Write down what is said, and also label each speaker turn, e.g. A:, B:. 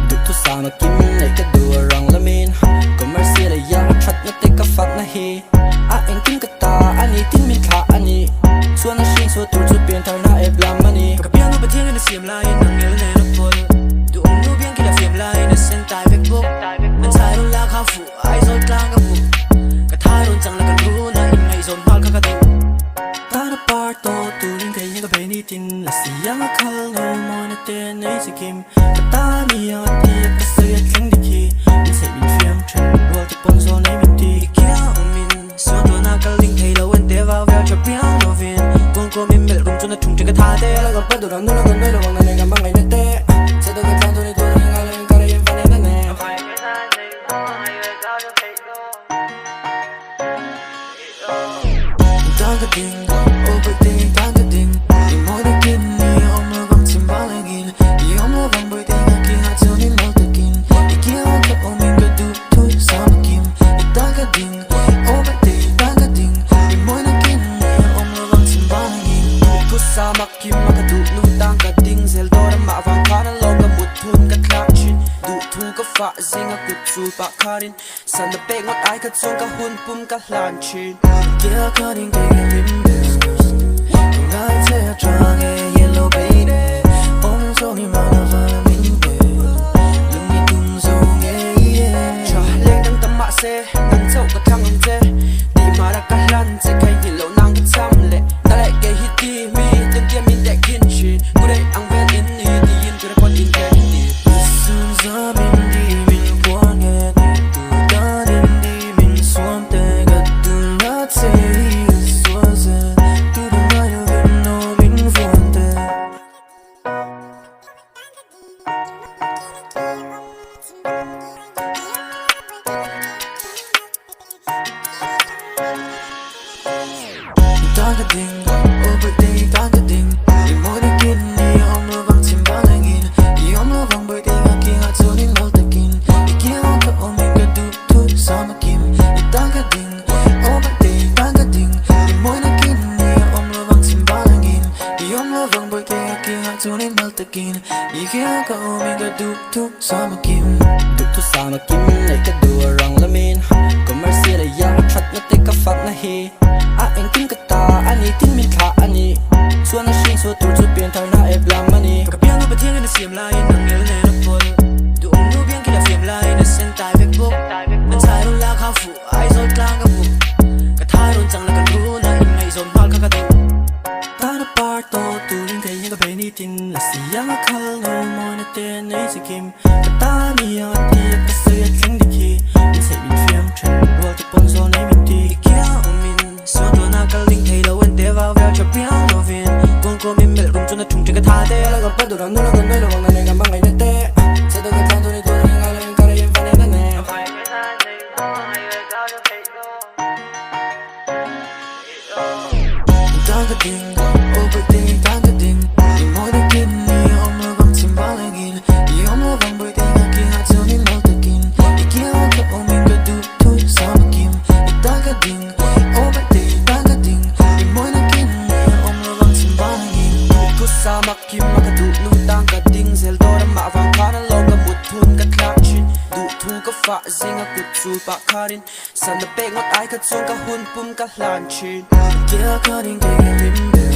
A: Duhthusam lấy cái đùa răng là min commercial là ya chat na te ka fat na hi a anh tin ka ta ani tin min kha ani suan na shin so tur chu pian thar na e blam mani
B: ka piang no pathian na siam lai nang ngel ne no pol du nu biang ki la siam lai na sen tai bek bok nan sai ron la kha fu ai zol tlang ka fu ka thai ron chang la kan ru na in mai zon mal kha ka tu
A: ta na par to tu ring thai yang ka be ni tin la si yang khal no mo na te nei si kim ka ta ni ya ti ka se ya thing di ki ni se bin fiam chen ro ti pon zo nei min ti
B: kia min so to na ka ling thai lo en te va va cha piang no vin kon ko min mel rum chu na thung te ka tha te
A: la ka pa du ram no la ka noi lo wang na ne ngam bang ai na te sa do ka chan tu ni tu ring ga len ka re yen fa ne na ne
B: Dang ka ding overthink dang ka ding di mo de kin ni om lo bang sim balangin di om lo bang boy ding ki ha chu ni mo te kin di kia ka om min ka Duhthusam kim di dang ka ding overthink dang ka ding di mo de kin ni om lo bang sim balangin
A: Duhthusam kim ma ka du nu dang ka ding zel do ra ma wang kha na lo ka mut thun ka thlak chin du thu ka fa zinga kut chu pa kharin san da pe ngot ai ka chung ka hun pum ka hlan chin
B: kia ka ding te lim be ngai che trang e yellow baby om so ni ma la va min be lung ni tung zo nge
A: cha leng dang tam ma se nang chau ka thang am che di ma ra ka hlan che kai hi lo nang ka cham le ta le ke hi ti mi tung kia min de kin chi ku dei ang vel in ni di in ku re pon in ke ti
B: sun za min di min kwang nge ni tu da din di min suam te ga tu na che so ze tu da na yo vin no min vuan te dang ka ding overthink dang ka ding di mo de kin ni om lo bang sim balangin di om lo bang boy ding ki ha chu ni mo te kin di kia ka om min ka Duhthusam kim di dang ka ding overthink dang ka ding di mo de kin ni om lo bang sim balangin di om lo bang boy ding ki ha chu ni mo te kin di kia ka om min ka Duhthusam kim
A: Duhthusam kim lấy cái đùa răng là min commercial là ya chat na te ka fat na hi a anh tin ka ta ani tin min kha ani suan na shin so tur chu pian thar na e blam mani
B: ka piang no pathian na siam lai nang ngel ne no pol du nu biang ki la siam lai na sen tai bek bok nan sai ron la kha fu ai zol tlang ka fu ka thai ron chang la kan ru na in mai zon mal kha ka tu
A: ta na par to tu ring thai yang ka be ni tin la si yang khal no mo na te nei si kim ka ta ni ya ti ka se ya thing di ki ni se bin fiam chen ro ti pon zo nei min ti
B: kia min so to na ka ling thai lo en te va va cha piang no vin kon ko min mel rum chu na thung te ka tha te
A: la ka pa du ram no la ka noi lo wang na ne ngam bang ai na te sa do ka chan tu ni tu ring ga len ka re yen fa ne na ne
B: dang ka ding overthink dang ka ding di mo de kin ni om lo bang sim balangin di om lo bang boy ding ki ha chu ni mo te kin di kia ka om min ka Duhthusam kim di dang ka ding overthink dang ka ding di mo de kin ni om lo bang sim balangin
A: Duhthusam kim ma ka du nu dang ka ding zel do ra ma wang kha na lo ka mut thun ka thlak chin du thu ka fa zinga kut chu pa kharin san da pe ngot ai ka chung ka hun pum ka hlan chin
B: kia ka ding te lim be